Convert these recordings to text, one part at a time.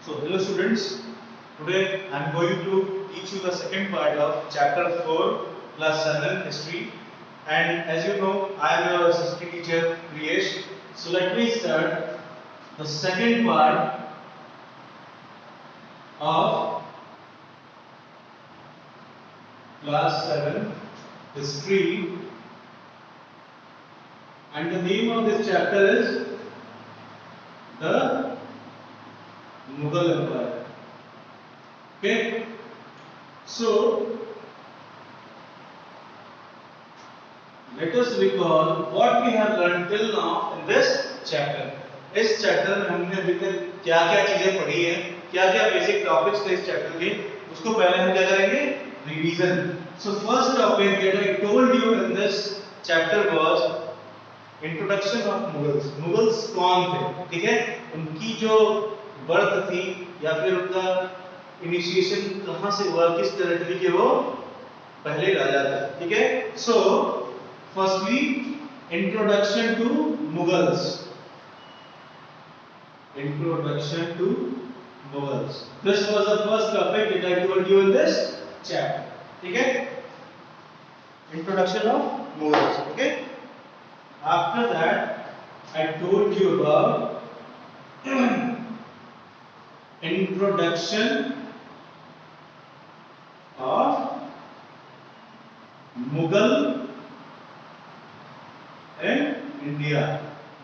So hello students, today I am going to teach you the second part of chapter 4 class 7 history, and as you know I am your history teacher Kriyesh. So let me start the second part of class 7 history, and the name of this chapter is the Mughal Empire. Okay, so let us recall what we have learned till now in this chapter. इस chapter में हमने अभी तक क्या क्या चीजें पढ़ी हैं, क्या क्या बेसिक टॉपिक्स थे इस चैप्टर के, उसको पहले हम क्या करेंगे, revision. So first topic that I told you in this chapter was introduction of Mughals. Mughals कौन थे, ठीक है, उनकी जो बर्थ थी या फिर उनका इनिशिएशन कहां से हुआ, किस टेरिटरी के वो पहले राजा थे, ठीक है. सो firstly, introduction to Mughals. Introduction to Mughals. This was the first topic that I told you in this chapter. ठीक है? Introduction of Mughals. Okay? After that, I told you about introduction of Mughal and India.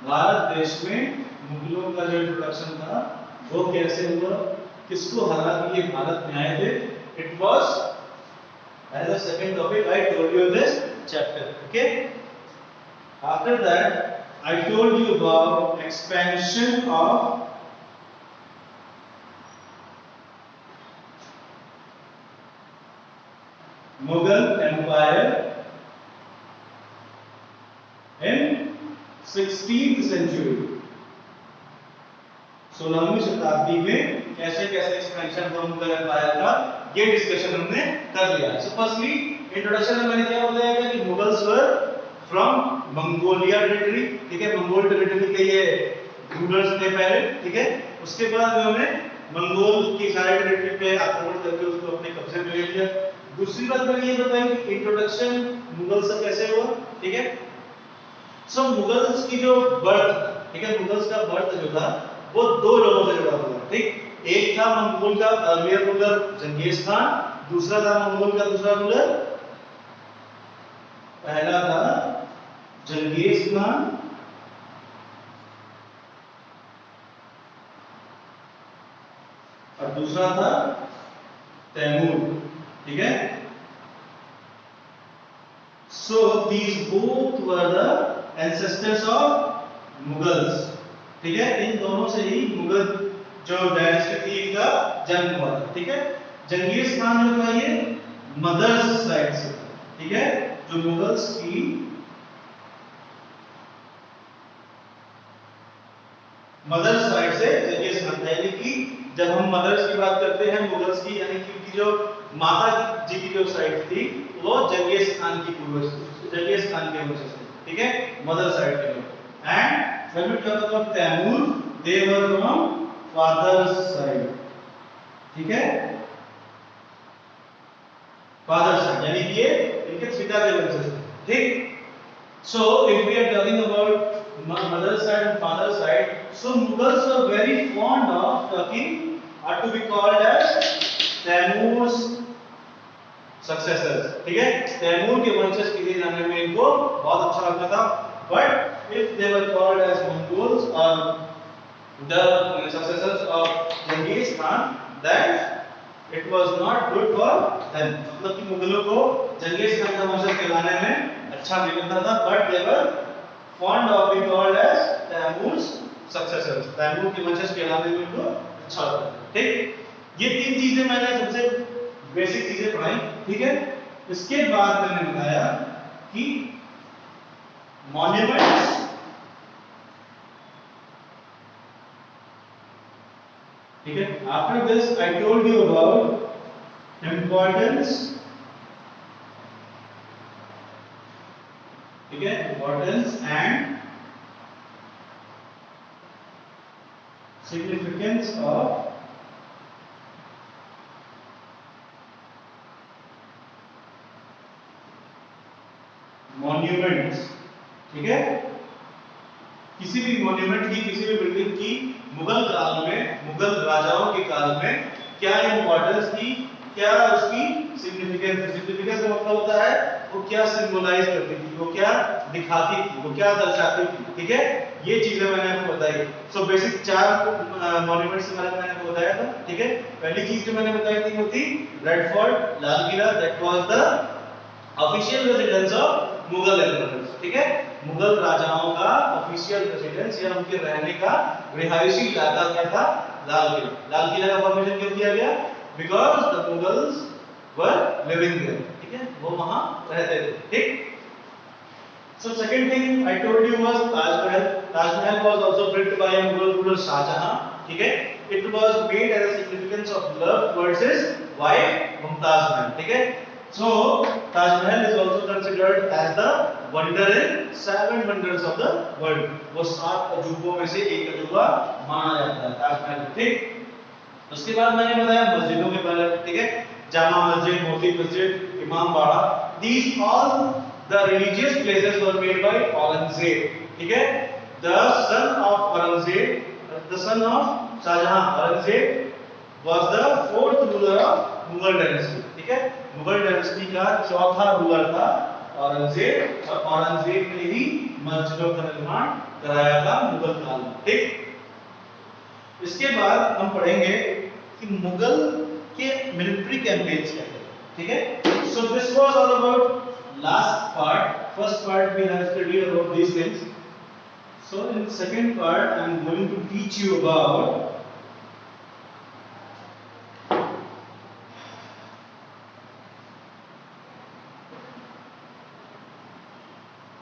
Bharat देश में मुगलों का जो introduction था वो कैसे हुआ, किसको हरा के ये भारत में आए थे. It was as a second topic I told you in this chapter. Okay, after that I told you about expansion of Mughal empire in 16th century. 16वीं शताब्दी में कैसे कैसे एक्सपेंशन हुआ मुगल एम्पायर का, ये डिस्कशन हमने कर लिया. सो फर्स्टली इंट्रोडक्शन में मैंने क्या बताया था कि Mughals were from Mongolia territory, ठीक है, मंगोल टेरिटरी के ये रूलर्स थे पहले, ठीक है. उसके बाद उन्होंने मंगोल की सारी टेरिटरी पे आक्रमण करके उसको अपने कब्जे में ले लिया. दूसरी बात मैंने ये बताई कि इंट्रोडक्शन मुगल से कैसे हुआ, ठीक है. सो मुगल्स की जो बर्थ, ठीक है, मुगल्स का बर्थ जो था वो दो लोगों से जुड़ा हुआ है, ठीक. एक था मंगोल का अर्लियर रूलर जंगीज खान, दूसरा था मंगोल का दूसरा रूलर, पहला था जंगीज खान और दूसरा था तैमूर, ठीक है. So these both were the ancestors of Mughals, ठीक है. इन दोनों से ही मुगल जो डायनेस्टी थी इनका जन्म हुआ था, ठीक है. जंगीज खान जो था ये मदर्स साइड से, ठीक है, जो मुगल्स की मदर्स साइड से जंगीज खान था. यानी कि जब हम मदर्स की बात करते हैं मुगल्स की, यानी कि उनकी जो माता जी की जो साइड थी वो जंगीज खान की पूर्वज, जंगीज खान के वंशज थे, ठीक है, मदर साइड के लोग. And when we talk about Taimur, they were from father's side, ठीक है, फादर साइड, यानी कि ये इनके पिता के वंशज थे, ठीक. So if we are talking about mother side and father side, so Mughals were very fond of talking or to be called as Taimur's successors, ठीक है. तैमूर के वंशज के लिए जानने में इनको बहुत अच्छा लगता था. But if they were called as Mongols or the successors of Genghis Khan, then it was not good for them. मतलब कि मुगलों को जंगीज खान का वंशज कहलाने में अच्छा नहीं लगता था. But they were fond of being called as Taimur's successors. तैमूर के वंशज कहलाने में इनको अच्छा लगता था, ठीक. ये तीन चीजें मैंने सबसे बेसिक चीजें पढ़ाई, ठीक है. इसके बाद मैंने बताया कि मॉन्यूमेंट्स, ठीक है. After this I told you about importance, ठीक है, importance and significance of monuments, ठीक है, किसी भी मॉन्यूमेंट की, किसी भी बिल्डिंग की मुगल काल में, मुगल राजाओं के काल में क्या इंपॉर्टेंस थी, क्या उसकी सिग्निफिकेंस थी। सिग्निफिकेंस का मतलब होता है वो क्या सिंबलाइज करती थी, वो क्या दिखाती थी, वो क्या दर्शाती थी, ठीक है, ये चीजें मैंने आपको बताई। सो बेसिक 4 मॉन्यूमेंट्स के बारे में मैंने आपको बताया था, ठीक है। पहली चीज जो मैंने बताई थी वो थी red fort, Lal Qila, that was the official residence of Mughal emperors, ठीक है, मुगल राजाओं का ऑफिशियल रेजिडेंस या उनके रहने का रिहायशी इलाका क्या था, लाल किला। लाल किला का फॉर्मेशन क्यों किया गया, because the Mughals were living there, ठीक है, वो वहां रहते थे, ठीक। So second thing I told you was Taj Mahal. Taj Mahal was also built by a Mughal ruler Shah Jahan, ठीक है, it was made as a significance of love towards his wife Mumtaz Mahal, ठीक है। So Taj Mahal is also considered as the wonder in 7 wonders of the world. वो 7 अजूबों में से एक अजूबा माना जाता है ताज महल, ठीक। उसके बाद मैंने बताया मस्जिदों के बारे में, ठीक है, जामा मस्जिद, मोती मस्जिद, इमाम बाड़ा, these all the religious places were made by Aurangzeb, ठीक है, the son of Aurangzeb, the son of Shah Jahan. Aurangzeb was the 4th ruler of Mughal dynasty, ठीक है, मुगल डायनेस्टी का 4था रूलर था औरंगजेब, और औरंगजेब ने ही मस्जिदों का निर्माण कराया था मुगल काल में, ठीक। इसके बाद हम पढ़ेंगे कि मुगल के मिलिट्री कैंपेन्स क्या थे, ठीक है। So this was all about last part. First part we have studied about these things. So in second part I am going to teach you about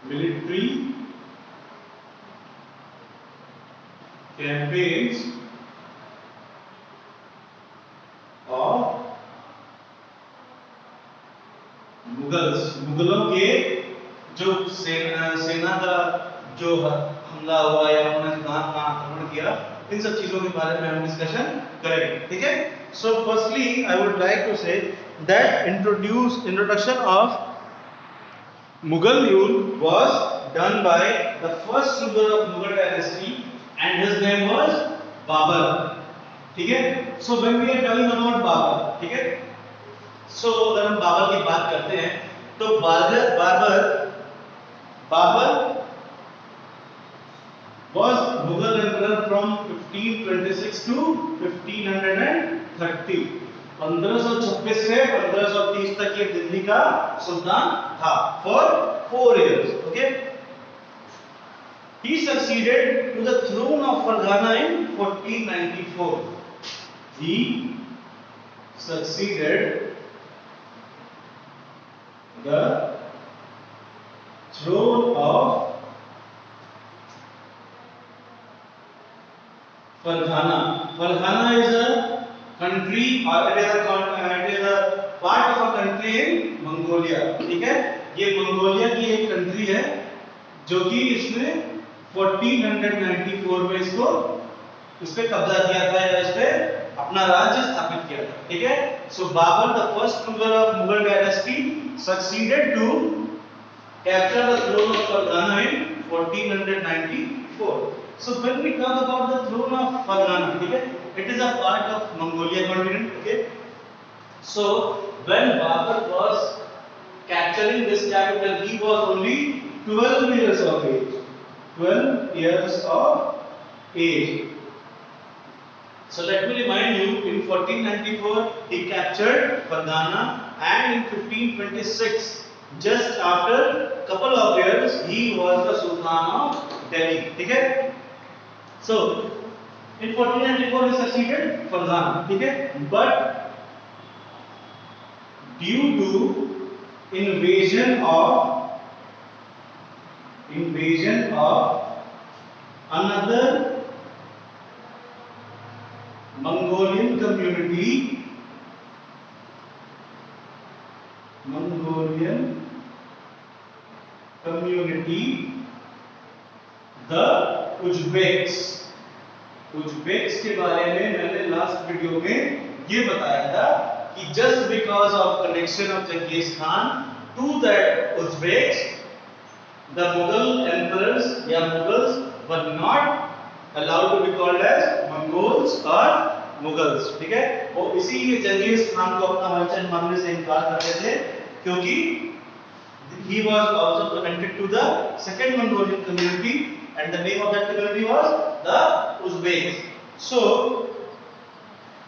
military campaigns of मुगलों के जो सेना का जो हमला हुआ या उन्होंने कहां आक्रमण किया, इन सब चीजों के बारे में हम डिस्कशन करेंगे, ठीक है। So firstly I would like to say that introduction of Mughal rule was done by the first ruler of Mughal dynasty and his name was Babur, ठीक है। So when we are talking about Babur, ठीक है, so अगर हम बाबर की बात करते हैं तो Babar was Mughal emperor from 1526 to 1530, 1526 से 1530 तक ये दिल्ली का सुल्तान था for 4 years, okay. He succeeded to the throne of Farghana in 1494. He succeeded the throne of Farghana. Farghana is a country or it is a part of a country in Mongolia, ठीक है, ये Mongolia की एक country है जो कि इसने 1494 में इस पे कब्जा किया था या इस पे अपना राज्य स्थापित किया था, ठीक है। So Babur the first ruler of Mughal dynasty succeeded to capture the throne of Fergana in 1494. So when we talk about the throne of Farghana, ठीक है, it is a part of Mongolia continent, okay. So when Babur was capturing this capital, he was only 12 years of age. 12 years of age. So let me remind you, in 1494 he captured Farghana, and in 1526, just after couple of years, he was the Sultan of Delhi, ठीक है। So in 1494 he succeeded Farghana, ठीक है, but due to invasion of another Mongolian community, the Uzbeks के बारे में मैंने last video में ये बताया था कि just because of connection of Genghis Khan to that Uzbeks, the Mughal emperors या Mughals were not allowed to be called as Mongols or Mughals, ठीक है। वो इसी जंगीज खान को अपना मर्चेंट मानने से इनकार करते थे, क्योंकि he was also connected to the second Mongolian community and the name of that community was the Uzbeks. So,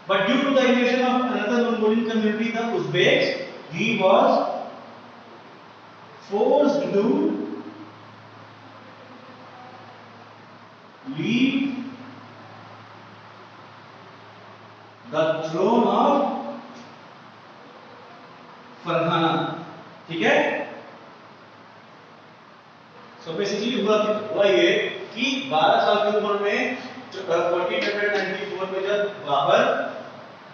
but due to the invasion of another Mongolian community, the Uzbeks, he was forced to leave the throne of Farhana, ठीक है। So basically हुआ ये कि 12 साल की उम्र में 1494 में जब बाबर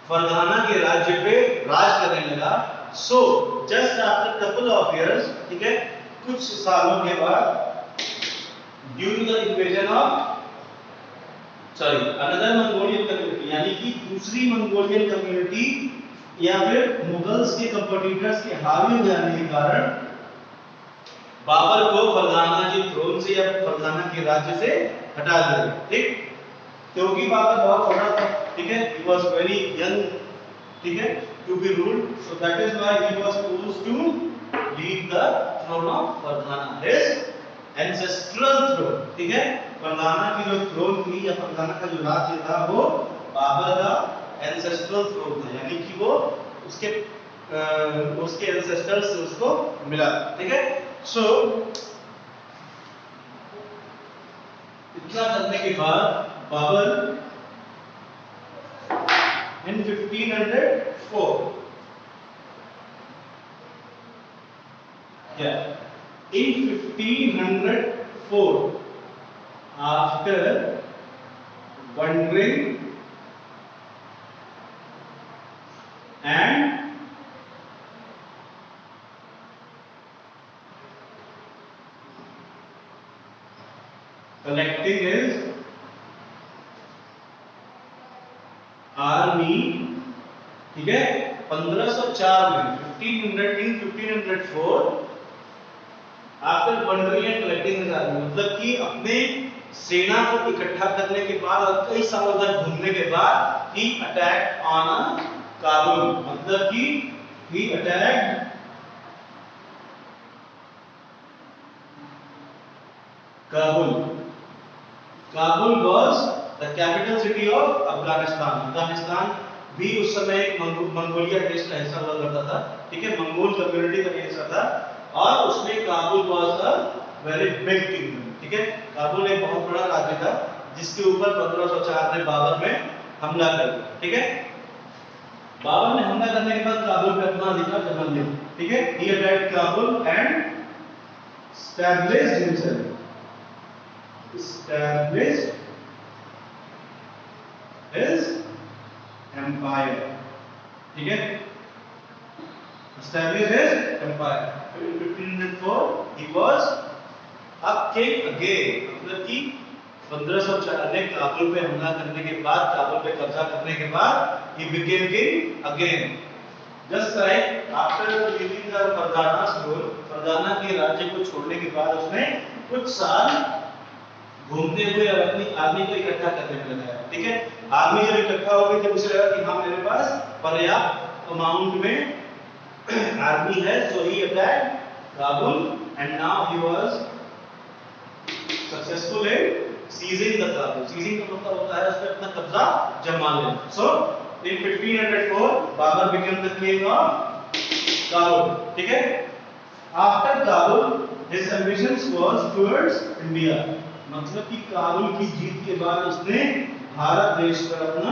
फरहाना के राज्य पे राज करने लगा, so just after couple of years, ठीक है, कुछ सालों के बाद, due to the invasion of another Mongolian community, यानी कि दूसरी मंगोलियन कम्युनिटी या फिर मुगल्स के कंपटीटर्स के हावी हो जाने के कारण बाबर को फरगाना के थ्रोन से या फरगाना के राज्य से हटा दिया, ठीक, क्योंकि बाबर बहुत बड़ा था, ठीक है, he was very young, ठीक है, to be ruled, so that is why he was forced to leave the throne of Fergana, his ancestral throne, ठीक है। फरगाना की जो थ्रोन थी या फरगाना का जो राज्य था वो बाबर का एंसेस्ट्रल थ्रोन था, यानी कि वो उसके एंसेस्टर से उसको मिला, ठीक है। सो इतना करने के बाद Babar in 1504, in 1504, after wandering and collecting his army, ठीक है, 1504 में 1504 after wondering and collecting his army, मतलब कि अपने सेना को इकट्ठा करने के बाद और कई सालों तक घूमने के बाद ही अटैक ऑन काबुल, मतलब कि he attacked Kabul. Kabul was the capital city of Afghanistan. Afghanistan भी उस समय एक मंगोलिया देश का हिस्सा हुआ करता था, ठीक है, मंगोल कम्युनिटी का हिस्सा था, और उसमें Kabul was a very big kingdom, ठीक है। काबुल एक बहुत बड़ा राज्य था जिसके ऊपर 1504 में बाबर ने हमला कर दिया, ठीक है। बाबर ने हमला करने के बाद काबुल पे अपना अधिकार जमा लिया, ठीक है। He attacked Kabul and established his empire, ठीक है, established his empire। In 1504 he was a king again, मतलब कि 1504 में काबुल पे हमला करने के बाद, काबुल पे कब्जा करने के बाद he became king again, just like after leaving the Fergana's rule, Fergana के राज्य को छोड़ने के बाद उसने कुछ साल घूमते हुए अपनी आर्मी को इकट्ठा करने में लगाया, ठीक है। आर्मी जब इकट्ठा हो गई तब उसे लगा कि हाँ मेरे पास पर्याप्त अमाउंट में आर्मी है, so he attacked Kabul and now he was successful in seizing the Kabul। seizing का मतलब होता है उस पर अपना कब्जा जमा लेना। so in 1504 Babur became the king of Kabul, ठीक है। after Kabul his ambitions was towards India, मतलब कि काबुल की जीत के बाद उसने भारत देश पर अपना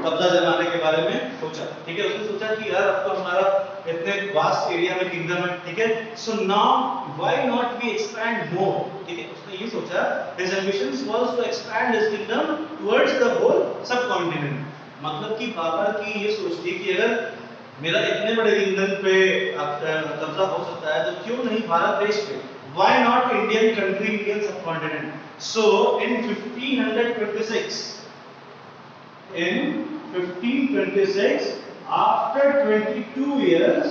कब्जा जमाने के बारे में सोचा, ठीक है। उसने सोचा कि यार अब तो हमारा इतने वास्ट एरिया में किंगडम है, ठीक है, so now why not we expand more, ठीक है। उसने ये सोचा, his ambitions was to expand his kingdom towards the whole subcontinent, मतलब कि बाबर की ये सोच थी कि अगर मेरा इतने बड़े किंगडम पे कब्जा हो सकता है तो क्यों नहीं भारत देश पे, why not Indian country, Indian subcontinent। so in 1526 after 22 years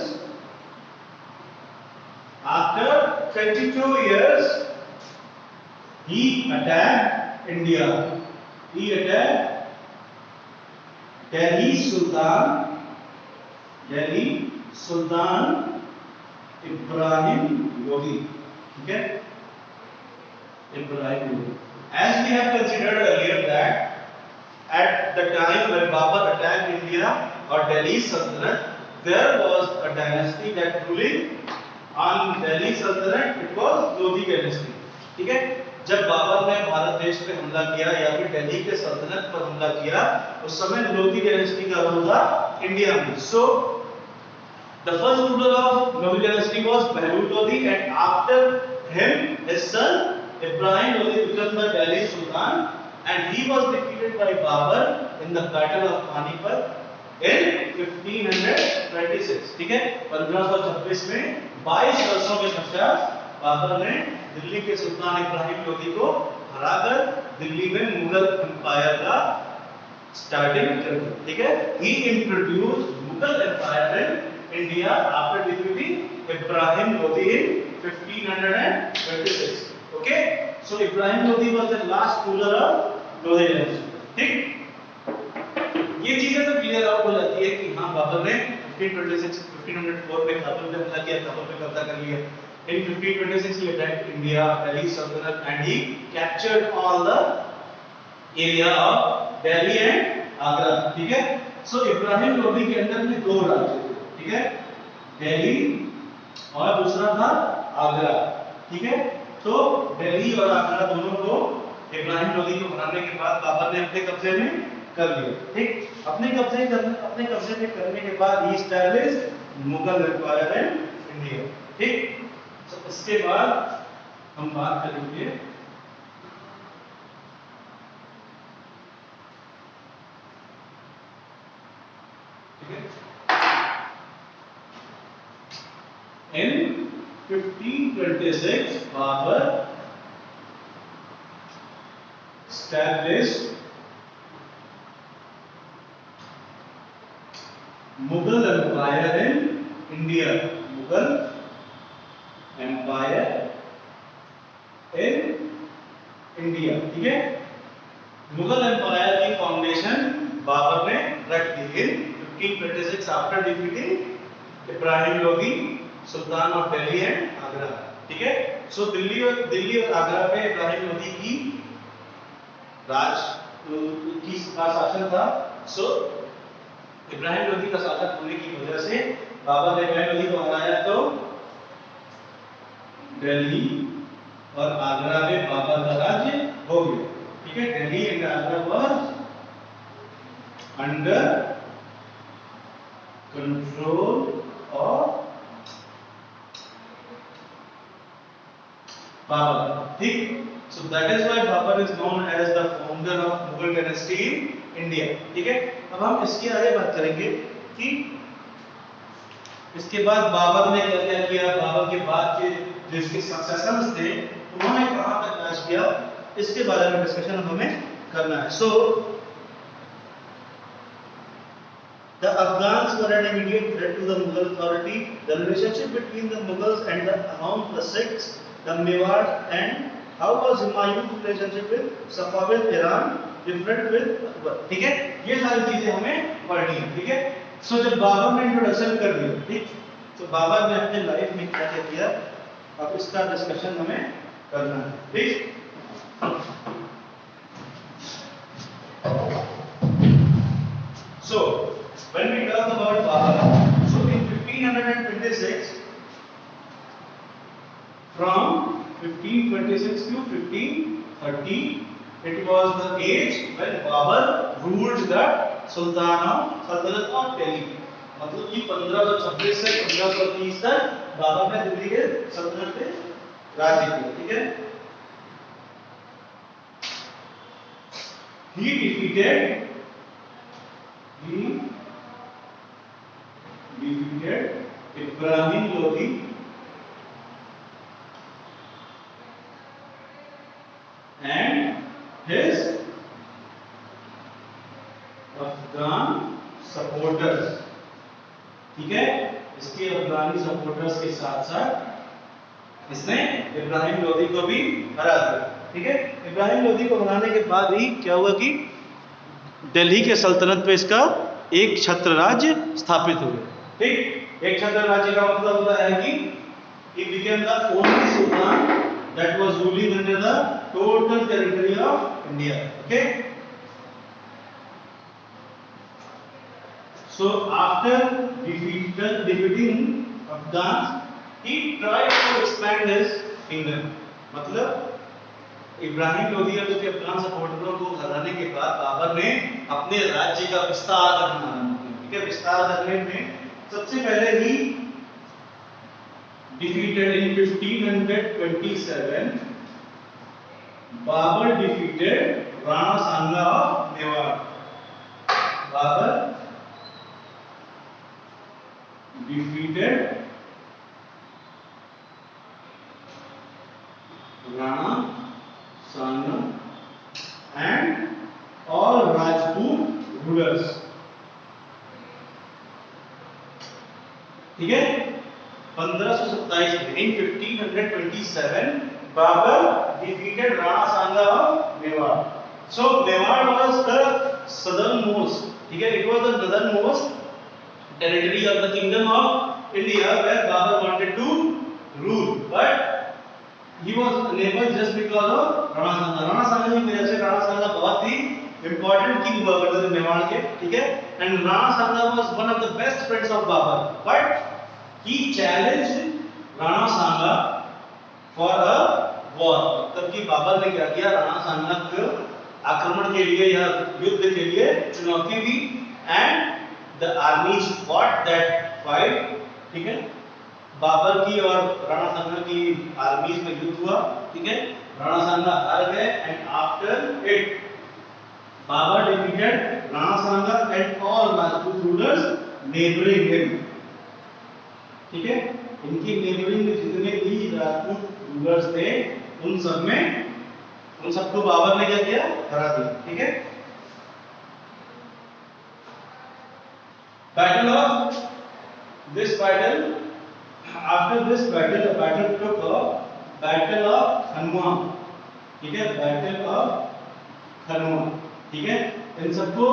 After 22 years, he attacked India. He attacked Delhi Sultan Ibrahim Lodi. Okay, Ibrahim Lodi. As we have considered earlier that at the time when Babur attacked India or Delhi Sultanate, there was a dynasty that ruling on Delhi Sultanate. It was Lodi dynasty. ठीक है, जब बाबर ने भारत देश पे हमला किया या फिर दिल्ली के सल्तनत पर हमला किया, उस समय लोधी डायनेस्टी का रूल था इंडिया में. So the first ruler of Lodi dynasty was Behlul Lodi, and after him his son Ibrahim Lodi became the Delhi Sultan, and he was defeated by Babur in the Battle of Panipat in 1526. ठीक है, 1526 में 22 वर्षों के पश्चात बाबर ने दिल्ली के सुल्तान इब्राहिम लोदी को हराकर दिल्ली में मुगल एम्पायर का स्टार्टिंग कर दी. ठीक है, he introduced Mughal Empire in India after defeating Ibrahim Lodi in 1526. Okay, so Ibrahim Lodi was the last ruler of Lodi dynasty. ठीक, ये चीजें तो क्लियर आउट हो जाती है कि हाँ बाबर ने 1504 में काबुल पे हमला किया, काबुल पे कब्जा कर लिया. In 1526 he attacked India, Delhi Sultanate, and he captured all the area of Delhi and Agra. ठीक है, so इब्राहिम लोदी के अंदर में दो राज्य थे. ठीक है, दिल्ली और दूसरा था आगरा. ठीक है, तो दिल्ली और आगरा दोनों को इब्राहिम लोदी को बनाने के बाद बाबर ने अपने कब्जे में कर लिया. ठीक, अपने कब्जे में करने के बाद ही established Mughal empire in India. ठीक, तो इसके बाद हम बात करेंगे in 1526 Babur established Mughal Empire in India. Mughal Empire in India. ठीक है, मुगल एम्पायर की फाउंडेशन बाबर ने रख दी in 1526 after defeating Ibrahim Lodi, Sultan of Delhi and Agra. ठीक है, सो दिल्ली और आगरा पे इब्राहिम लोदी की शासन था. सो इब्राहिम लोदी का शासन होने की वजह से बाबर ने इब्राहिम लोदी को हराया, तो दिल्ली और आगरा में बाबर का राज्य हो गया. ठीक है, Delhi and Agra was under control of Babur. ठीक, so that is why Babur is known as the founder of Mughal dynasty in India. ठीक है, अब हम इसके आगे बात करेंगे कि इसके बाद बाबर ने क्या किया. बाबर के बाद के जिसके सक्सेसर्स थे उन्होंने कहां तक राज किया, इसके बारे में डिस्कशन हमें करना है. सो the Afghans were an immediate threat to the Mughal authority. The relationship between the Mughals and the Ahom, the Sikhs, the Mewar, and how was Humayun's relationship with Safavid Iran different with Akbar. ठीक है, ये सारी चीजें हमें पढ़नी है. ठीक है, सो जब बाबर ने इंट्रोडक्शन कर दिया, ठीक, तो बाबर ने अपने लाइफ में क्या क्या किया, अब इसका डिस्कशन हमें करना है. ठीक, so when we talk about Babur, so in 1526 from 1526 to 1530 it was the age when Babur ruled the Sultanate of Delhi. मतलब कि 1526 से 1530 तक बाबर ने दिल्ली के सल्तनत पे राज्य किया. ठीक है, he defeated Ibrahim Lodi and his Afghan supporters. ठीक है, इसके अफगानी सपोर्टर्स के साथ साथ इसने इब्राहिम लोदी को भी हरा दिया। ठीक है, इब्राहिम लोदी को हराने के बाद ही क्या हुआ कि दिल्ली के सल्तनत पे इसका एक छत्र राज्य स्थापित हो गया। ठीक, एक छत्र राज्य का मतलब होता है कि he became the only sultan that was ruling under the total territory of India. Okay, so after defeating Afghans, he tried to expand his kingdom. मतलब इब्राहिम लोदी और उसके अफगान सपोर्टरों को हराने के बाद बाबर ने अपने राज्य का विस्तार करना आरंभ किया। ठीक है, विस्तार करने में सबसे पहले ही defeated in 1527 Babur defeated Rana Sanga of Mewar. Babur defeated Rana Sanga and all Rajput rulers. ठीक है, 1527 में in 1527 Babur defeated Rana Sanga of Mewar. So Mewar was the southernmost, ठीक है, it was the northernmost territory of the kingdom of India where Babur wanted to rule, but he was unable just because of Rana Sanga. Rana Sanga की वजह से Rana Sanga बहुत ही important king हुआ करते थे मेवाड़ के। ठीक है, and Rana Sanga was one of the best friends of Babur, but he challenged Rana Sanga for a war. तब कि बाबर ने क्या किया, राणा सांगा को आक्रमण के लिए या युद्ध के लिए चुनौती दी and the armies fought that fight. ठीक है, बाबर की और राणा सांगा की आर्मीज में युद्ध हुआ। ठीक है, राणा सांगा हार गए and after it Babur defeated Rana Sanga and all Rajput rulers neighboring him. ठीक है, इनकी नेबरिंग में जितने भी राजपूत रूलर्स थे उन सबको बाबर ने क्या किया, हरा दिया। ठीक है, battle of this battle, after this battle the battle took off, battle of Khanwa। ठीक है, battle of Khanwa। ठीक है, इन सबको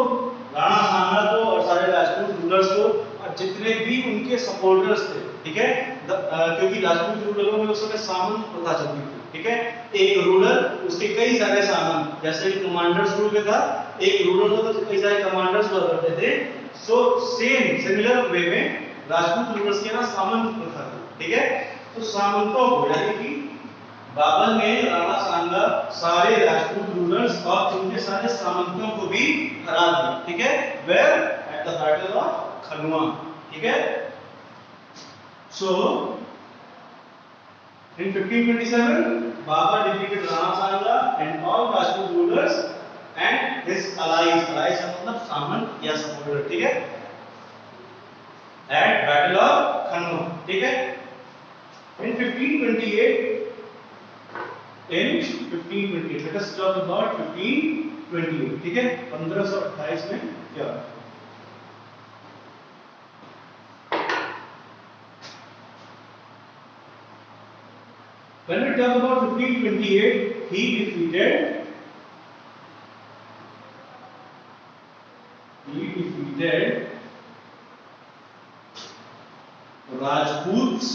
राणा सांगा को और सारे राजपूत रूलर्स को और जितने भी उनके सपोर्टर्स थे। ठीक है, क्योंकि राजपूत रूलरों में उस समय सामंत प्रथा चलती थी। ठीक है, एक रूलर उसके कई सारे सामंत, जैसे कि कमांडर्स रूल में था, एक रूलर होता तो कई सारे कमांडर्स हुआ करते थे। सो सिमिलर वे में राजपूत रूलर्स के ना सामंत प्रथा थी। ठीक है, तो सामंतों को यानी कि बाबर ने राणा सांगा सारे राजपूत रूलर्स और उनके सारे सामंतों को भी हरा दिया। ठीक है, where at the battle of Khanwa. ठीक है, सो in 1527 Babur defeated Rana Sanga and all Rajput rulers and his allies का मतलब सामंत या सपोर्टर। ठीक है, at battle of खनवा। ठीक है, in 1528 let us talk about 1528। ठीक है, 1528 में क्या, when we talk about 1528 he defeated Rajputs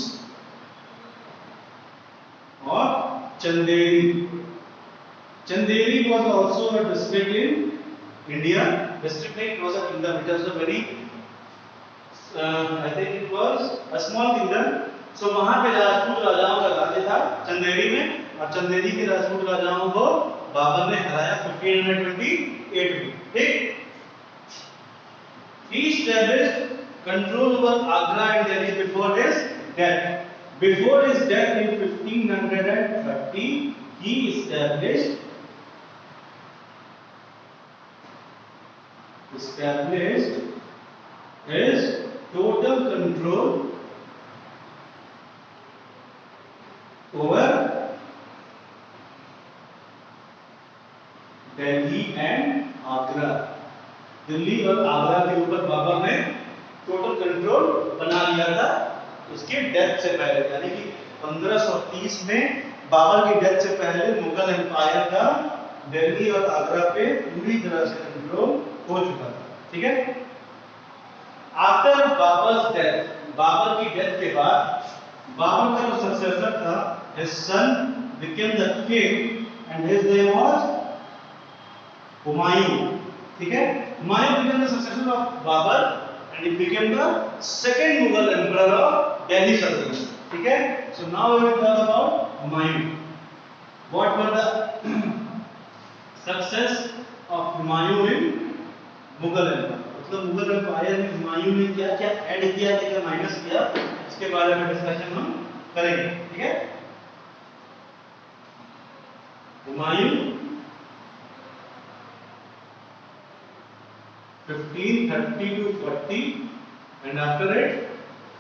or Chanderi। Chanderi was also a district in India। District नहीं, it was a kingdom, it was a very I think it was a small kingdom। सो वहां पे राजपूत राजाओं का राज्य था चंदेरी में, और चंदेरी के राजपूत राजाओं को बाबर ने हराया 1528 में। ठीक, he established control over Agra and Delhi before his death। Before his death in 1530 he established his total control over Delhi and Agra. Delhi और आगरा के ऊपर बाबर ने टोटल कंट्रोल बना लिया था उसके डेथ से पहले, यानी कि 1530 में बाबर की डेथ से पहले मुगल एम्पायर का दिल्ली और आगरा पे पूरी तरह से कंट्रोल हो चुका था। ठीक है। आफ्टर बाबर्स डेथ, बाबर की डेथ के बाद बाबर का जो सक्सेसर था, his son became the king and his name was Humayun. ठीक है। Humayun became the successor of Babur and he became the second Mughal emperor of Delhi Sultanate. ठीक है। So now we will talk about Humayun. What were the success of Humayun in Mughal Empire? मतलब Mughal empire में हुमायूं ने क्या क्या add किया, क्या क्या माइनस किया, इसके बारे में डिस्कशन हम करेंगे। ठीक है। Humayun 1530 to 40 and after it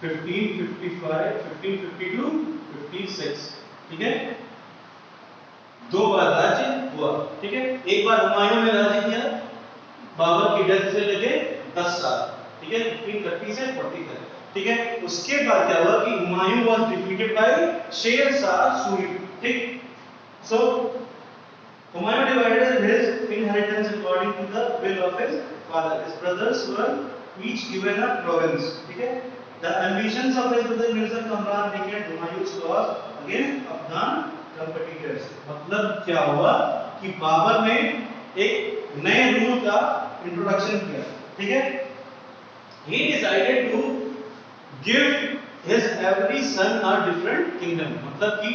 1550 to 56। ठीक है। दो बार राज्य हुआ। ठीक है। एक बार हुमायूं ने राज्य किया बाबर की डेथ से लेके 10 साल। ठीक है। 1530 से 40 तक। ठीक है। उसके बाद क्या हुआ कि हुमायूं वाज डिफीटेड बाय शेर शाह सूरी। ठीक। सो Humayun divided his inheritance according to the will of his father. His brothers were each given a province. ठीक है? The ambitions of his brother Mirza Kamran weakened Humayun's cause against Afghan competitors. मतलब क्या हुआ कि बाबर ने एक नए rule का इंट्रोडक्शन किया। ठीक है? He decided to give his every son a different kingdom. मतलब कि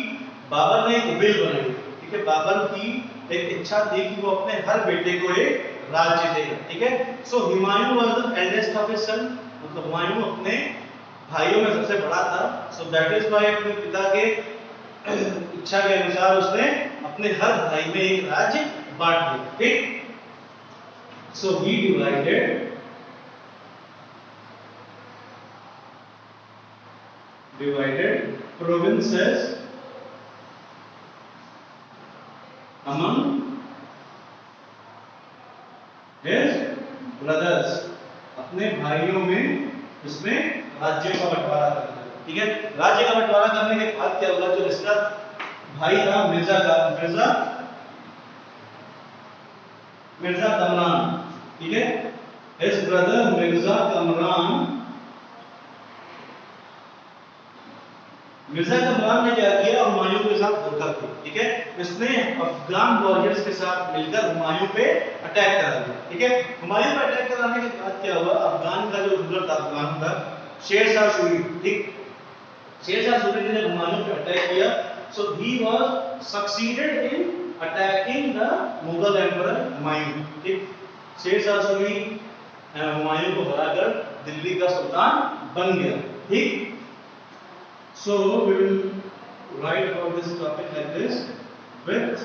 बाबर ने एक विल बनाई। ठीक है। बाबर की एक इच्छा थी कि वो अपने हर बेटे को एक राज्य देगा। ठीक है। So Humayun was the eldest of his son, मतलब हुमायूं अपने भाइयों में सबसे बड़ा था। सो दैट इज व्हाई अपने पिता के इच्छा के अनुसार उसने अपने हर भाई में एक राज्य बांट दिया। ठीक। सो ही divided provinces among his brothers, अपने भाइयों में इसमें राज्यों का बंटवारा कर दिया। ठीक है। राज्य का बंटवारा करने के बाद क्या हुआ, जो इसका भाई था मिर्जा कमरान। ठीक है। his brother मिर्जा कमरान ने क्या किया, हुमायूं के साथ धोखा किया। ठीक है। इसने अफगान वॉरियर्स के साथ मिलकर हुमायूं पे अटैक करा दिया। ठीक है। हुमायूं पे अटैक कराने के बाद क्या हुआ, अफगान का जो रूलर था अफगान का शेर शाह सूरी। ठीक। शेर शाह सूरी ने हुमायूं पे अटैक किया। So he was succeeded in attacking the Mughal emperor Humayun. ठीक। शेर शाह सूरी हुमायूं को हराकर दिल्ली का सुल्तान बन गया। ठीक। So we will write about this topic like this: with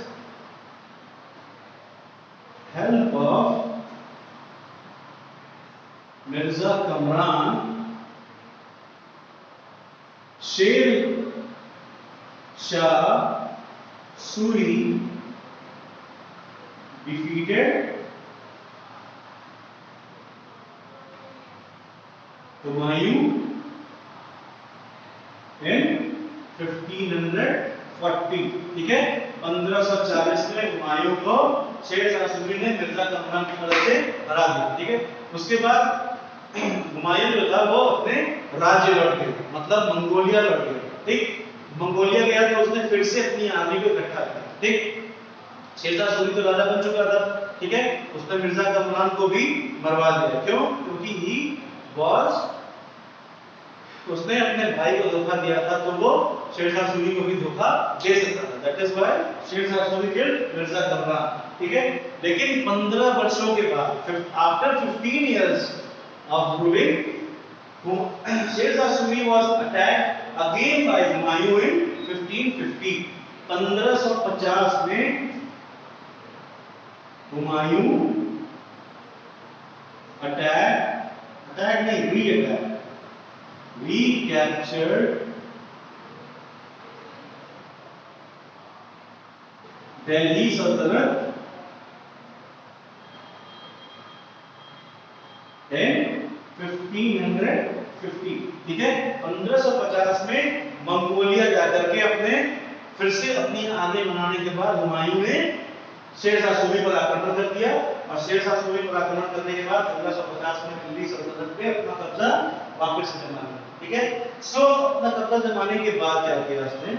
help of Mirza Kamran, Sher Shah Suri defeated Humayun in 1540। ठीक है। 1540 में हुमायूं को शेर शाह सूरी ने मिर्जा कमरान की मदद से हरा दिया। ठीक है। उसके बाद हुमायूं जो था वो अपने राज्य लौट गया, मतलब मंगोलिया लौट गया। ठीक। मंगोलिया गया तो उसने फिर से अपनी आर्मी को इकट्ठा किया। ठीक। शेर शाह सूरी तो राजा बन चुका था। ठीक है। उसने मिर्जा कमरान को भी मरवा दिया। क्यों? क्योंकि ही वाज, उसने अपने भाई को धोखा दिया था, तो वो शेर शाह सूरी को भी धोखा दे सकता था। दैट इज व्हाई शेर शाह सूरी किल्ड मिर्जा कमरान। ठीक है। लेकिन 15 वर्षों के बाद, after 15 years of ruling, Sher Shah Suri was attacked again by Humayun in 1550। 1550 में Humayun recaptured Delhi Sultanate in 1551। 1550, ठीक है। 1550 में मंगोलिया जाकर के अपने फिर से अपनी आर्मी बनाने के बाद हुमायूं ने शेरशाह सूरी पर आक्रमण कर दिया, और शेरशाह सूरी पर आक्रमण करने के बाद 1550 में दिल्ली सल्तनत पे अपना कब्जा वापस जमा लिया, ठीक है। सो अपना कब्जा जमाने के बाद क्या किया उसने,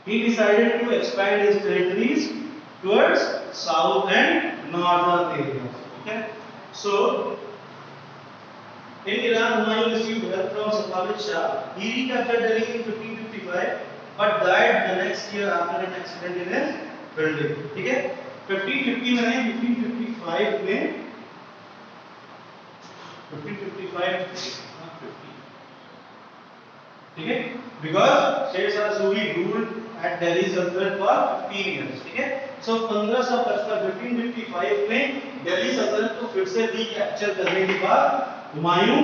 he decided to expand his territories towards south and northern areas, okay. So in Iran, Humayun received help from Safavid Shah. He recaptured Delhi in 1555 but died the next year after an accident in his building, ठीक है। 1550 में 1555 में 1555 ठीक है, because Sher Shah Suri ruled at Delhi Sultanate for 15 years, ठीक है। सो 1555 में दिल्ली सल्तनत को फिर से रिकैप्चर करने के बाद हुमायूं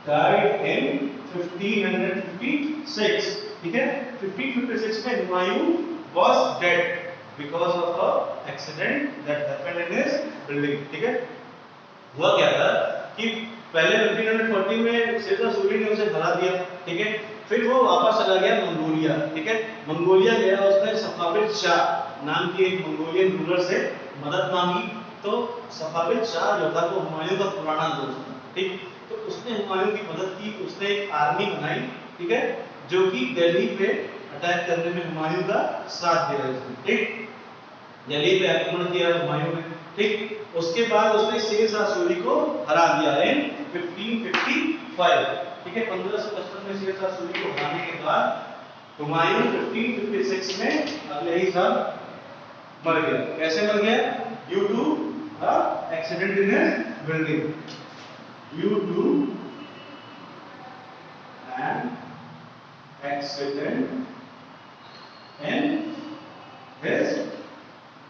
died in 1556, ठीक है। 1556 में Humayun was dead because of a accident that happened in his building, ठीक है। हुआ क्या था कि पहले 1540 में शेरशाह सूरी ने उसे हरा दिया, ठीक है। फिर वो वापस चला गया मंगोलिया, ठीक है। मंगोलिया गया, उसने सफाविद शाह नाम के एक मंगोलियन रूलर से मदद मांगी। तो सफाविद शाह जो था वो हुमायूं का पुराना दोस्त था, ठीक। तो उसने हुमायूं की मदद की, उसने एक आर्मी बनाई, ठीक है, जो कि दिल्ली पे अटैक करने में हुमायूं का साथ दे रहे थे, ठीक। दिल्ली पे आक्रमण किया हुमायूं ने, ठीक। उसके बाद उसने शेरशाह सूरी को हरा दिया इन 1555, ठीक है। 1555 में शेरशाह सूरी को हराने के बाद हुमायूं 1556 में अगले ही साल मर गया। कैसे मर गया? Due to accident in his building, due to an accident in his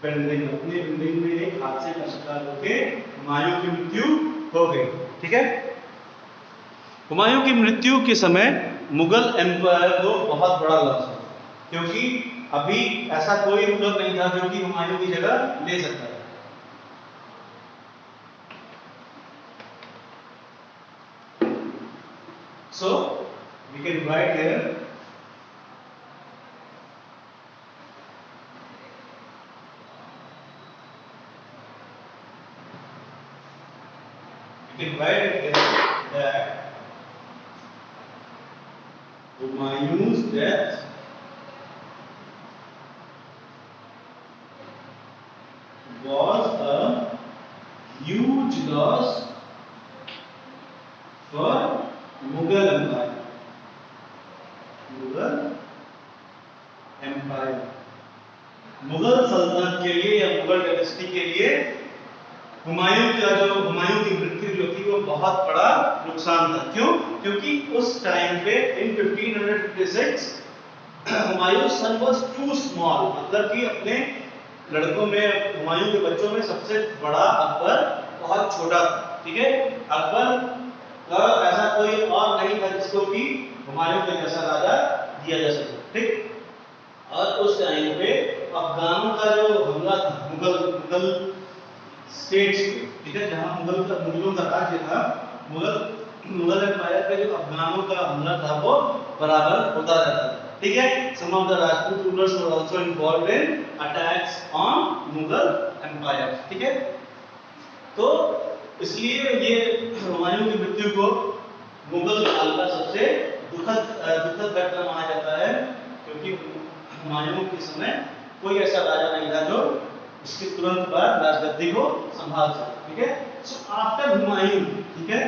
building. अपनी बिल्डिंग में एक हादसे का शिकार होकर हुमायूं की मृत्यु हो गई, ठीक है। हुमायूं की मृत्यु के समय मुगल एम्पायर को बहुत बड़ा लॉस हुआ, क्योंकि अभी ऐसा कोई रूलर नहीं था जो कि हुमायूं की जगह ले सकता था। So we can write here that Humayun's death was a huge loss for Mughal Empire. Mughal सल्तनत के लिए या मुगल डायनेस्टी के लिए हुमायूं की मृत्यु जो थी वो बहुत बड़ा नुकसान था। क्यों? क्योंकि उस टाइम पे इन 1556 हुमायूं सन वाज टू स्मॉल, मतलब कि अपने लड़कों में, हुमायूं के बच्चों में सबसे बड़ा अकबर बहुत छोटा था, ठीक है। अकबर का ऐसा कोई और नहीं था जिसको कि हुमायूं के जैसा राजा दिया जा सके, ठीक। और उस टाइम पे अफगानों का जो हमला था मुगल स्टेट्स पे, ठीक है, जहां मुगलों का राज्य था, मुगल एम्पायर पे जो अफगानों का हमला था वो बराबर होता रहता था, ठीक है। Some of the Rajput rulers were also involved in attacks on Mughal empire, ठीक है। तो इसलिए ये हुमायूं की मृत्यु को मुगल काल का सबसे दुखद घटना माना जाता है, क्योंकि हुमायूं के समय कोई ऐसा राजा नहीं था जो इसके तुरंत बाद राजगद्दी को संभाल सके, ठीक है। सो आफ्टर हुमायूं, ठीक है,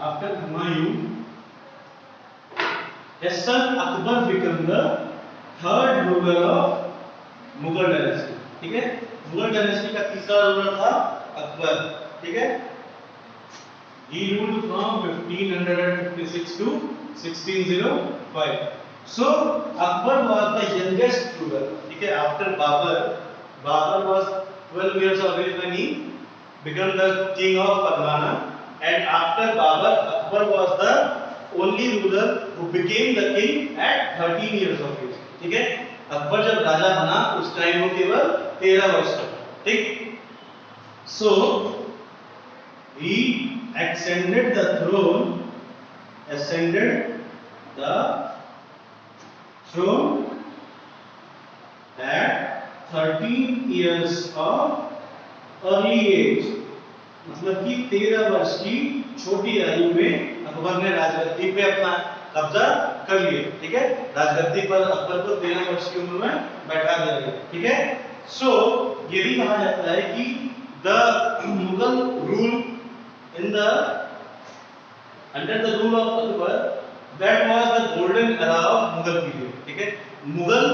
after Humayun his son Akbar became the third ruler of Mughal dynasty, ठीक है। मुगल डायनेस्टी का तीसरा रूलर था अकबर, ठीक है। He ruled from 1556 to 1605. So Akbar was the youngest ruler, ठीक है। After Babur was 12 years of age when he became the king of Fargana, and after Babur, Akbar was the only ruler who became the king at 13 years of age, ठीक है। अकबर जब राजा बना उस time वो केवल 13 वर्ष का, ठीक। सो he ascended the throne at 13 years of early age, मतलब कि 13 वर्ष की छोटी आयु में अकबर ने राजगद्दी पे अपना कब्जा कर लिया। ठीक है, राजगद्दी पर अकबर को 13 वर्ष की उम्र में बैठा दिया गया। ठीक है, सो ये भी कहा जाता है कि the Mughal rule in the under the rule of Akbar, that was the golden era of Mughal period। ठीक है, मुगल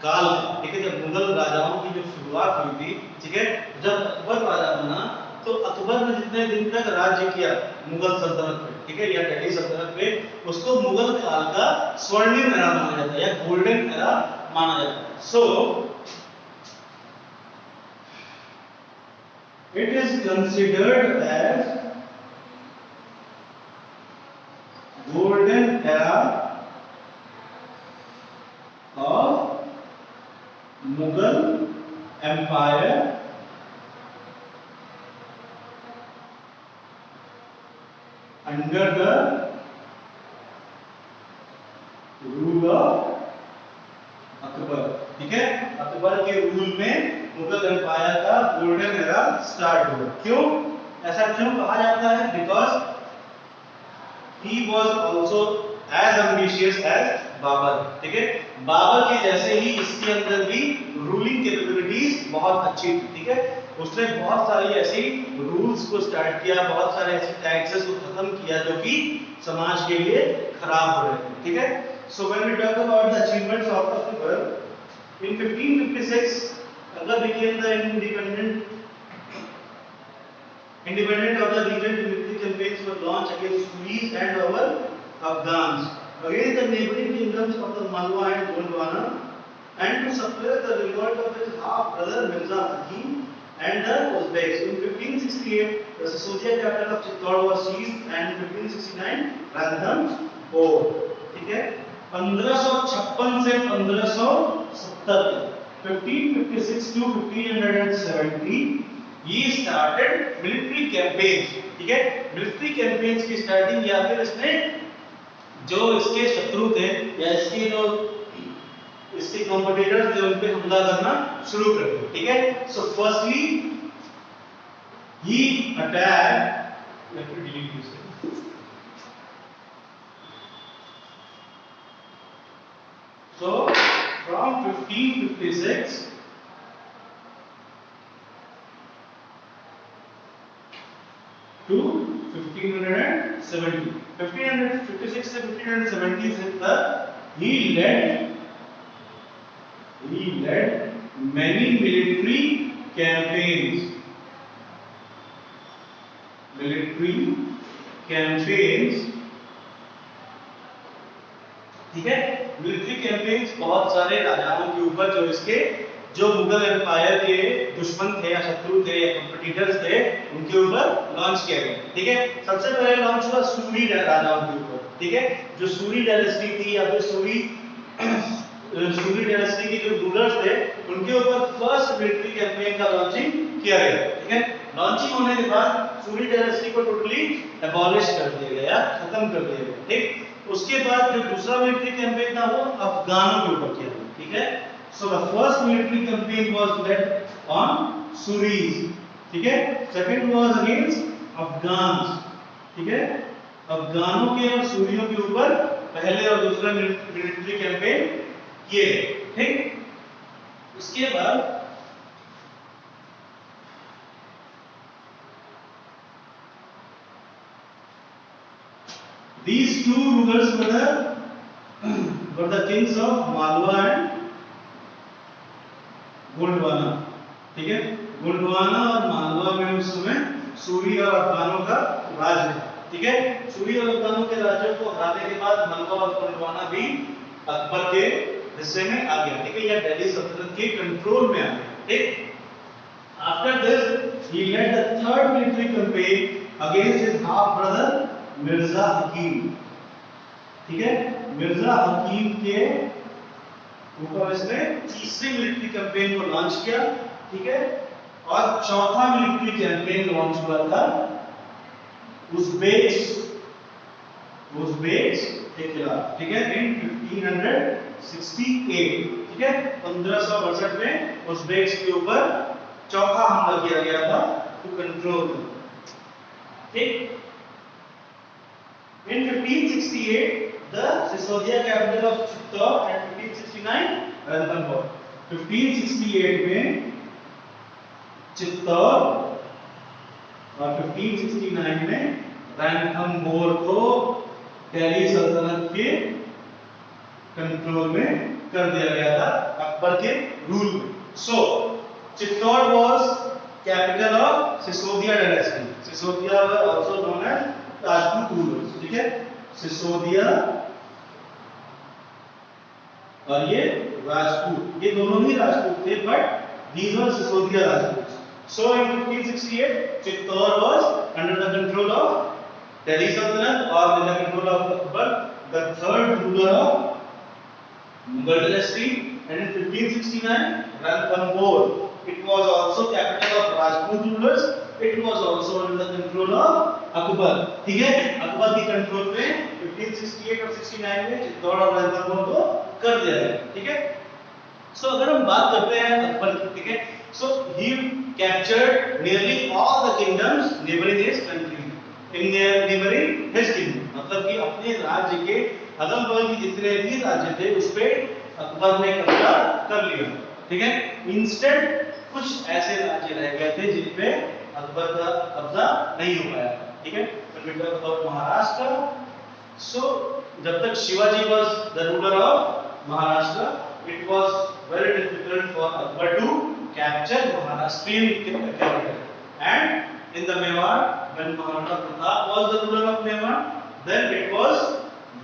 काल, ठीक है, जब मुगल राजाओं की जो शुरुआत हुई थी, ठीक है, जब अकबर राजा बना तो अकबर ने जितने दिन तक राज्य किया मुगल सल्तनत पे, ठीक है, या दिल्ली सल्तनत पे, उसको मुगल काल का स्वर्णिम एरा माना जाता है या गोल्डन एरा माना जाता है। सो it is considered as golden era of Mughal Empire under the rule of Akbar. ठीक है, अकबर के रूल में मुगल एम्पायर का गोल्डन एरा स्टार्ट हुआ। क्यों, ऐसा क्यों कहा जाता है? Because he was also as ambitious as Babur. ठीक है, बाबर के जैसे ही इसके अंदर भी रूलिंग कैपेबिलिटीज बहुत अच्छी थी। ठीक है, उसने बहुत सारी ऐसी रूल्स को स्टार्ट किया, बहुत सारे ऐसे टैक्सेस को खत्म किया जो कि समाज के लिए खराब हो रहे थे। ठीक है, so when we talk about the achievements of Akbar in 1556, Akbar became the independent of the region. Military campaigns were launched against Suris and our Afghans, against the neighboring kingdoms of the Malwa and Gondwana, and to suppress the revolt of his half brother Mirza Hakim and the Uzbeks. In 1568, the Sasodiya capital of Chittor was seized, and in 1569, Ranthambore fort। ठीक है, 1556 से 1570 1556 to 1570 he started military campaigns। ठीक है, military campaigns की starting या फिर इसने जो इसके शत्रु थे या इसके कॉम्पिटिटर्स थे उन पे हमला करना शुरू कर दिया। ठीक है, so firstly he attack, let me delete this. So from 1556 to 1570, 1556 से 1570 तक he led many military campaigns। ठीक है, मिलिट्री कैंपेन्स बहुत सारे राजाओं के ऊपर जो मुगल एम्पायर के दुश्मन थे या शत्रु थे या कॉम्पिटिटर्स थे उनके ऊपर लॉन्च किया गया। ठीक है, सबसे पहले लॉन्च हुआ सूरी राजाओं के ऊपर। ठीक है, जो सूरी डायनेस्टी थी या फिर सूरी डायनेस्टी के जो रूलर्स थे उनके ऊपर फर्स्ट मिलिट्री कैंपेन का लॉन्चिंग किया गया। ठीक है, लॉन्चिंग होने के बाद सूरी डायनेस्टी को टोटली एबॉलिश कर दिया गया, खत्म कर दिया गया। ठीक, उसके बाद जो दूसरा मिलिट्री कैंपेन था वो अफगानों के ऊपर किया गया। ठीक है, so the first military campaign was laid on Suri's. ठीक है, सेकंड वाज अगेंस्ट अफगान्स। ठीक है, अफगानों के और सूरियों के ऊपर पहले और दूसरा मिलिट्री कैंपेन किए गए। ठीक, उसके बाद these two rulers were the kings of Malwa and Gondwana. ठीक है, गोंडवाना और मालवा में उस समय सूरी और अफगानों का राज था। ठीक है, सूरी और अफगानों के राज्यों को हराने के बाद मालवा और गोंडवाना भी अकबर के हिस्से में आ गया। ठीक है, या दिल्ली सल्तनत के कंट्रोल में आ गया। ठीक, after this he led the third military campaign against his half brother Mirza Hakim. ठीक है, मिर्जा हकीम के ऊपर इसने तीसरी मिलिट्री कैंपेन को लॉन्च किया। ठीक है, और चौथा मिलिट्री कैंपेन लॉन्च हुआ था उज़्बेक्स के खिलाफ, ठीक है, इन 1568, ठीक है, 1568 में उज़्बेक्स के ऊपर चौथा हमला किया गया था टू कंट्रोल, ठीक। In 1568, the Sisodia capital of Chittor, and 1569 Ranthambore. 1568 में चित्तौड़ और 1569 में रणथंभौर को दिल्ली सल्तनत के कंट्रोल में कर दिया गया था अकबर के रूल में। सो Chittor was capital of Sisodia dynasty. Sisodia were also known as Rajput rulers, ठीक है, सिसोदिया और ये राजपूत, ये दोनों ही राजपूत थे, but these were Sisodia Rajput. So in 1568 Chittor was under the control of Delhi Sultanate or in the control of Akbar, the third ruler of Mughal dynasty, and in 1569 Ranthambore, it was also capital of Rajput rulers, it was also under the control of Akbar, ठीक है, अकबर की control में 1568 और 69 में चित्तौड़ और रणथंभौर को कर दिया गया, ठीक है। सो अगर हम बात करते हैं अकबर की, ठीक है, so he captured nearly all the kingdoms neighbouring his country, in neighbouring his kingdom, मतलब कि अपने राज्य के अगल-बगल के जितने भी राज्य थे उस पे अकबर ने कब्जा कर लिया, ठीक है। इंस्टेड कुछ ऐसे राज्य रह गए थे जिन पे अकबर का कब्जा नहीं हो पाया, ठीक है। महाराष्ट्र, सो जब तक Shivaji was the ruler of Maharashtra, it was very difficult for Akbar to capture Maharashtrian capital, and in the Mewar when Maharana Pratap was the ruler of Mewar, then it was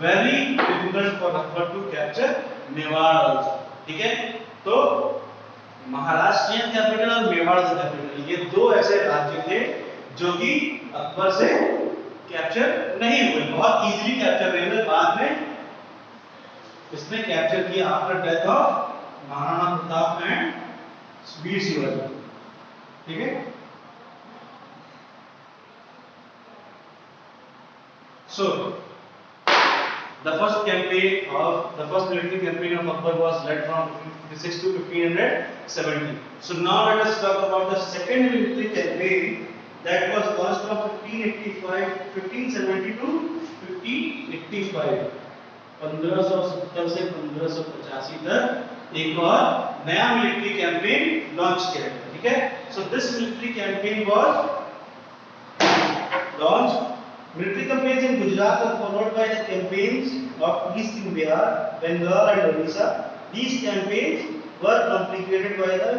very difficult for Akbar to capture Mewar also, ठीक है। तो महाराष्ट्रियन कैपिटल और मेवाड़ का capital, ये दो ऐसे राज्य थे जो कि अकबर से कैप्चर नहीं हुए, बहुत इजीली कैप्चर नहीं हुए, बाद में इसने कैप्चर किया after death of Maharana Pratap and Veer Shivaji, ठीक है। सो the first military campaign of Akbar was led from 1556 to 1570. So now let us talk about the second military campaign that was launched from 1570 to 1585. 1570 से 1585 तक एक और नया मिलिट्री कैंपेन लॉन्च किया गया, ठीक है। So this military campaign was launched. Military campaigns in Gujarat were followed by the campaigns of East in Bihar, Bengal and Odisha. These campaigns were complicated by the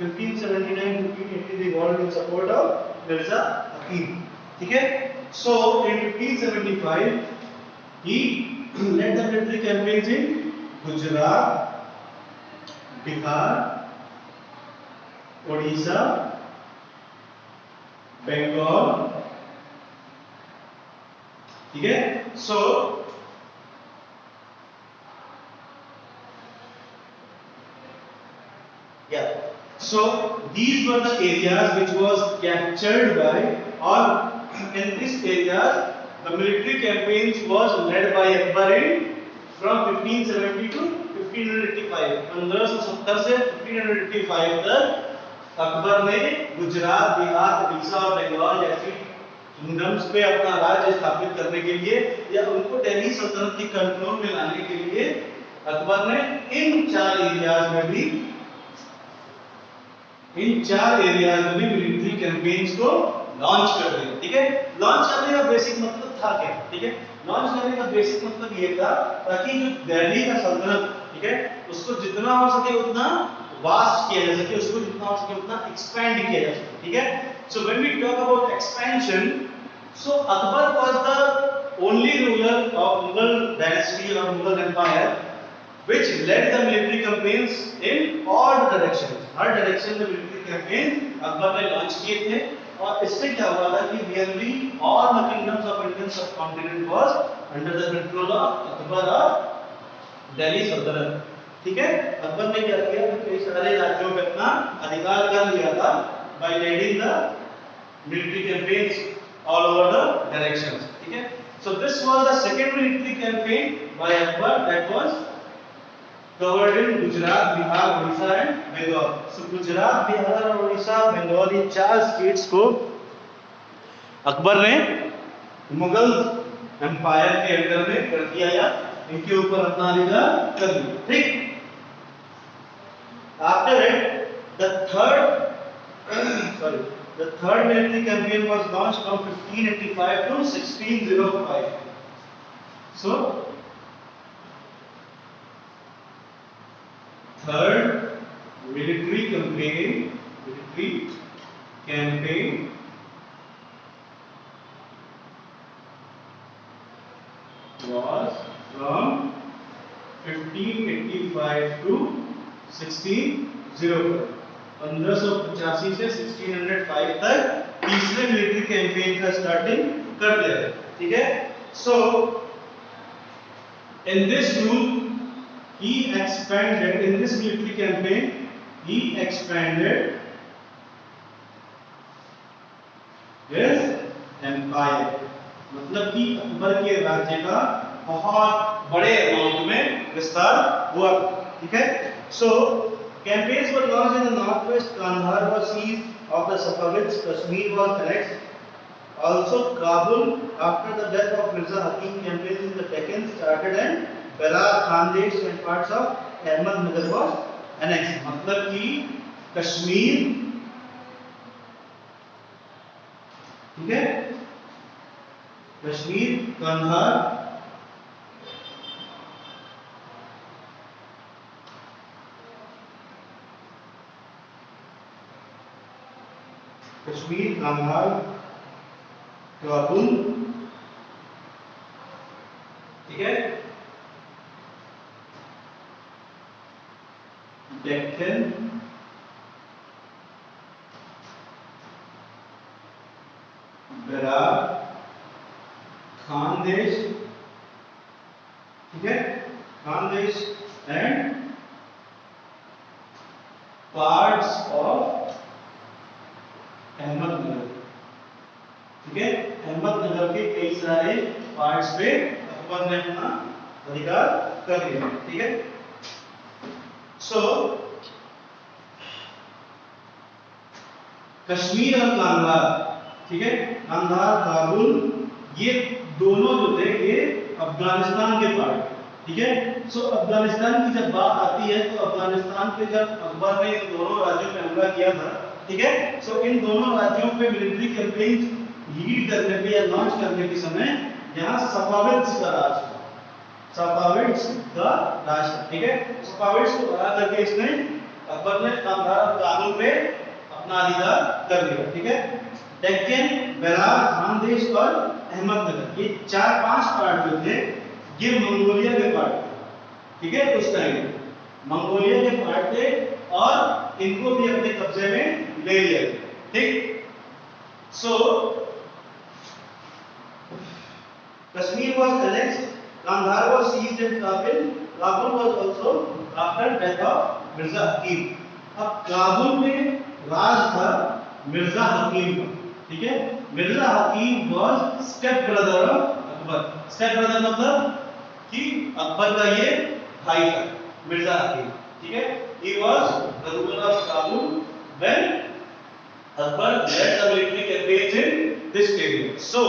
1579-1580 revolt in support of Mirza Hakim, ठीक है। So in 1575 he led the military campaigns in Gujarat, Bihar, Odisha, Bengal, ठीक है। So these were the areas which was captured by, or in these areas the military campaigns was led by Akbar in from 1570 to 1585, 1570 से 1585 तक अकबर ने गुजरात, बिहार, उड़ीसा और बंगाल जैसी kingdoms पे अपना राज्य स्थापित करने के लिए या उनको दिल्ली सल्तनत की कंट्रोल में लाने के लिए अकबर ने इन चार एरियाज में भी मिलिट्री कैंपेन्स को लॉन्च कर दिया, ठीक है। लॉन्च करने का बेसिक मतलब था क्या, ठीक है। लॉन्च करने का बेसिक मतलब ये था ताकि जो दिल्ली का सल्तनत, ठीक है, उसको जितना हो सके उतना वास्ट किया जा सके, उसको जितना हो सके उतना एक्सपैंड किया जा सके, ठीक है। So when we talk about expansion, so Akbar was the only ruler of Mughal dynasty or Mughal empire which led the military campaigns in all directions. Her direction में मिलिट्री कैंपेन अकबर ने launch किए थे, और इससे क्या हुआ था कि nearly all the kingdoms of Indian subcontinent was under the control of Akbar और दिल्ली सल्तनत, ठीक है। अकबर ने क्या किया कि कई सारे राज्यों पे अपना अधिकार कर लिया था, by leading the military campaigns all over the directions. ठीक है, so this was the second military campaign by Akbar that was covered in Gujarat, Bihar, Odisha and Bengal. So Gujarat, Bihar और Odisha, Bengal ये चार states को अकबर ने Mughal empire के under में कर दिया या इनके ऊपर अपना अधिकार कर दिया. ठीक. After it, the third military campaign was launched from 1585 to 1605. So, third military campaign was from 1585 to 1605. 1585 से 1605 तक तीसरे मिलिट्री कैंपेन का स्टार्टिंग कर दिया. ठीक है. So in this rule he expanded, in this military campaign he expanded his empire. मतलब कि अकबर के राज्य का बहुत बड़े अमाउंट में विस्तार हुआ. ठीक है. So campaigns were launched in the northwest. Kandahar was seized of the Safavids. Kashmir was annexed. Also Kabul, after the death of Mirza Hakim, campaigns in the Deccan started and Berar, Khandesh and parts of Ahmednagar was annexed. मतलब कि कश्मीर, ठीक है, कश्मीर, कंधार, काबुल, ठीक है, डेक्कन, बेरार, खानदेश, ठीक है, Khandesh and parts of Ahmednagar. ठीक है. अहमदनगर के कई सारे पार्ट्स पे अकबर ने अपना अधिकार कर लिया. ठीक है. सो कश्मीर और कांधार, ठीक है, कांधार, काबुल, ये दोनों जो थे ये अफगानिस्तान के पार्ट. ठीक है. सो अफगानिस्तान की जब बात आती है तो अफगानिस्तान पे जब अकबर ने इन दोनों राज्यों पे हमला किया था, ठीक है, सो इन दोनों राज्यों पे मिलिट्री कैंपेन लीड करने पे या लॉन्च करने के समय यहाँ सफाविद्स का राज था. सफाविद्स का राज था. ठीक है. सफाविद्स को हरा करके इसने अकबर ने कांधार और काबुल पे अपना अधिकार कर लिया. ठीक है. डेक्कन, बेरार, खानदेश और अहमदनगर ये 4-5 पार्ट जो थे ये मंगोलिया के पार्ट थे. ठीक है. उस टाइम मंगोलिया के पार्ट थे और इनको भी अपने कब्जे में ले लिया. ठीक. सो Kashmir was annexed, Kandahar was seized and Kabul was also after death of Mirza Hakim. अब काबुल में राज था मिर्जा हकीम का. ठीक है. मिर्जा हकीम was step brother of Akbar. step brother मतलब कि अकबर का ये भाई था मिर्जा हकीम. ठीक है. He was the ruler of Kabul when Akbar led the military campaigns in this area. So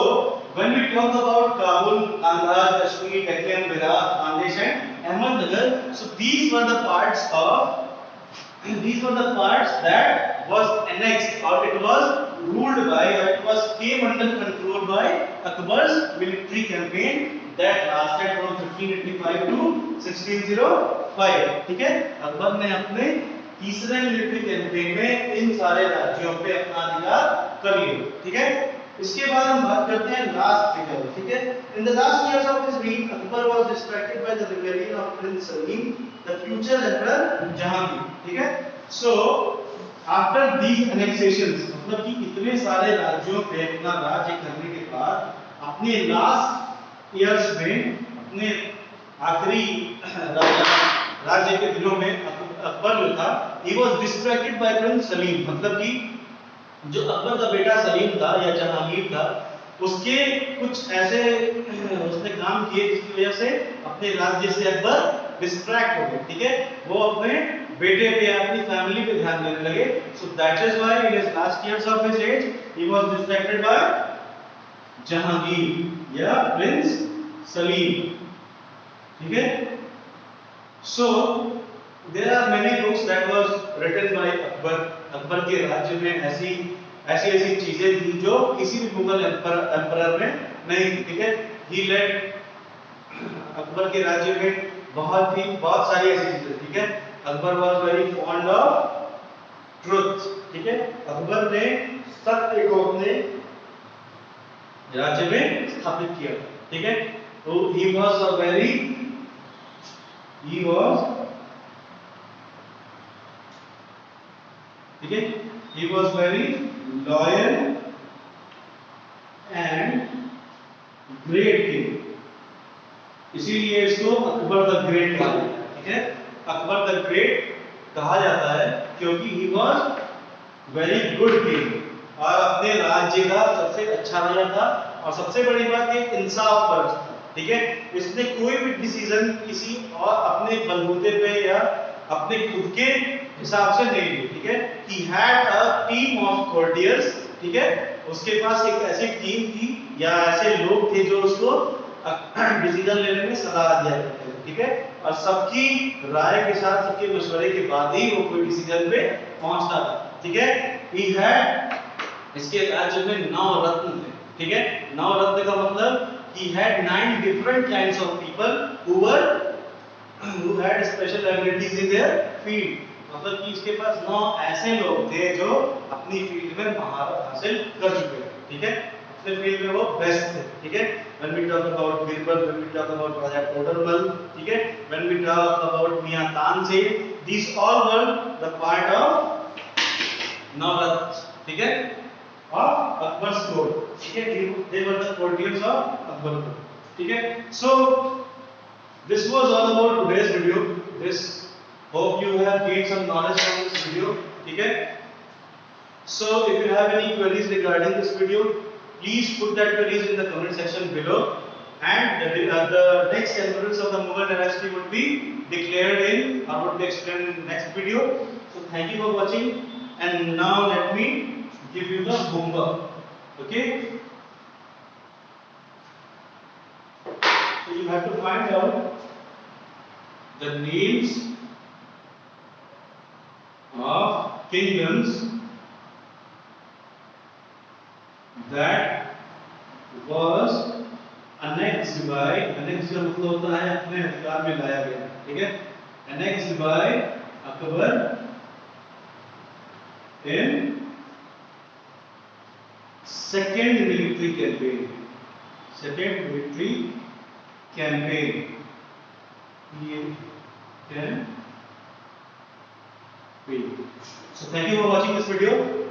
when we talk about Kabul, Kandahar, Kashmir, Deccan, Berar, Khandesh and Ahmednagar, so these were the parts that was annexed or it was ruled by or it was came under control by Akbar's military campaign that lasted from 1585 to 1605. ठीक है. अकबर ने अपने तीसरे military campaign में इन सारे राज्यों पे अपना अधिकार कर लिया. ठीक है. इसके बाद हम बात करते हैं लास्ट फिगर. ठीक है. In the last years of his reign, Akbar was distracted by the rebellion of Prince Salim, the future emperor Jahangir. ठीक है. सो आफ्टर दीज एनेक्सेशंस, मतलब कि इतने सारे राज्यों पे अपना राज्य करने के बाद अपने लास्ट इयर्स में, अपने आखिरी राज्य के दिनों में अकबर जो था he was distracted by Prince Salim, मतलब कि जो अकबर का बेटा सलीम था या जहांगीर था, उसके कुछ ऐसे उसने काम किए जिसकी वजह से अपने राज्य से अकबर डिस्ट्रैक्ट हो गए, ठीक है, वो अपने बेटे पे अपनी फैमिली पे ध्यान देने लगे। So that is why in his last years of his age he was distracted by Jahangir या प्रिंस सलीम, ठीक है। So there are many books that was written by Akbar. Akbar के राज्य में ऐसी ऐसी चीजें थी जो किसी भी मुगल एम्परर में नहीं थी, ठीक है। ही लेड अकबर के राज्य में बहुत सारी ऐसी चीजें, ठीक है। Akbar was very fond of truth, ठीक है। अकबर ने सत्य को अपने राज्य में स्थापित किया, ठीक है। तो ही वाज ठीक है, he was very loyal and great king, इसीलिए इसको अकबर द ग्रेट कहा जाता है, ठीक है। अकबर द ग्रेट कहा जाता है क्योंकि he was very good king और अपने राज्य का सबसे अच्छा राजा था। और सबसे बड़ी बात ये इंसाफ परस्त था, ठीक है। इसने कोई भी डिसीजन किसी और अपने बलबूते पे या अपने खुद के हिसाब से नहीं ली, ठीक है। He had a team of courtiers, ठीक है। उसके पास एक ऐसी टीम थी या ऐसे लोग थे जो उसको डिसीजन लेने में सलाह दिया करते थे, ठीक है। और सबकी राय के साथ, सबके मशवरे के बाद ही वो कोई डिसीजन पे पहुंचता था, ठीक है। He had, इसके राज्य में 9 रत्न थे, ठीक है। 9 रत्न का मतलब he had 9 different kinds of people who had special abilities in their field, मतलब कि इसके पास 9 ऐसे लोग थे जो अपनी फील्ड में महारत हासिल कर चुके थे, ठीक है। अपने फील्ड में वो बेस्ट थे, ठीक है। when we talk about Birbal, when we talk about राजा टोडरमल, ठीक है, when we talk about Miyan Tansen, these all were the part of नवरत्न, ठीक है, of Akbar's court, ठीक है। they were the courtiers of Akbar court, ठीक है। so this was all about today's video. This hope you have gained some knowledge from this video, ठीक है। So if you have any queries regarding this video, please put that queries in the comment section below, and the next emperors of the Mughal dynasty would be declared in or would be explained in the next video. So thank you for watching, and now let me give you the homework, okay. So you have to find out the names of kingdoms that was annexed by, annexed का मतलब होता है अपने अधिकार में लाया गया, ठीक है। annexed by Akbar in second military campaign, second military campaign, ये campaign. So thank you for watching this video.